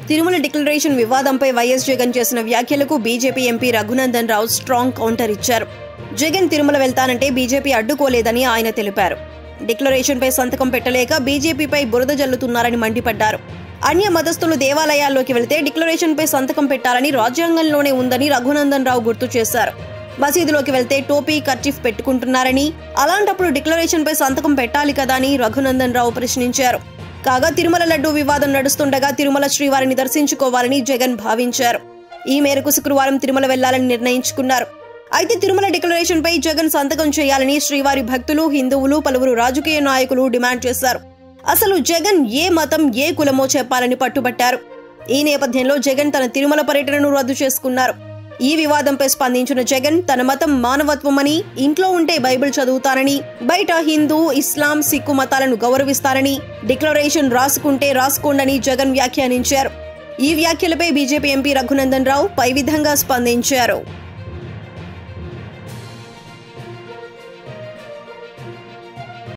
Tirumala declaration వివాదంపై YS Jagan చేసిన వ్యాఖ్యలకు BJP MP Raghunandan Rao strong counter ఇచ్చారు. జగన్ తిరుమల వెళ్తానంటే బీజేపీ అడ్డుకోలేదని ఆయన తెలిపారు. డిక్లరేషన్పై సంతకం పెట్టలేక బీజేపీపై బురద జల్లుతున్నారని మండిపడ్డారు. అన్య మతస్థులు దేవాలయాల్లోకి వెళ్తే డిక్లరేషన్పై సంతకం పెట్టాలని రాజ్యాంగంలోనే ఉందని రఘునందన్ రావు గుర్తు చేశారు. మసీదులోకి వెళ్తే టోపీ కర్చీఫ్ పెట్టుకుంటున్నారని, అలాంటప్పుడు డిక్లరేషన్పై సంతకం పెట్టాలి కదా అని రఘునందన్ రావు ప్రశ్నించారు. కాగా తిరుమల లడ్డూ వివాదం నడుస్తుండగా తిరుమల శ్రీవారిని దర్శించుకోవాలని జగన్ భావించారు. ఈ మేరకు శుక్రవారం తిరుమల వెళ్లాలని నిర్ణయించుకున్నారు. అయితే తిరుమల డిక్లరేషన్పై జగన్ సంతకం చేయాలని శ్రీవారి భక్తులు, హిందువులు, పలువురు రాజకీయ నాయకులు డిమాండ్ చేశారు. అసలు జగన్ ఏ మతం, ఏ కులమో చెప్పాలని పట్టుబట్టారు. ఈ నేపథ్యంలో జగన్ తన తిరుమల పర్యటనను రద్దు చేసుకున్నారు. ఈ వివాదంపై స్పందించిన జగన్ తన మతం మానవత్వమని, ఇంట్లో ఉంటే బైబిల్ చదువుతానని, బయట హిందూ, ఇస్లాం, సిక్కు మతాలను గౌరవిస్తారని, డిక్లరేషన్ రాసుకుంటే రాసుకోండని జగన్ వ్యాఖ్యానించారు. ఈ వ్యాఖ్యలపై బీజేపీ ఎంపీ రఘునందన్ రావు పై విధంగా స్పందించారు.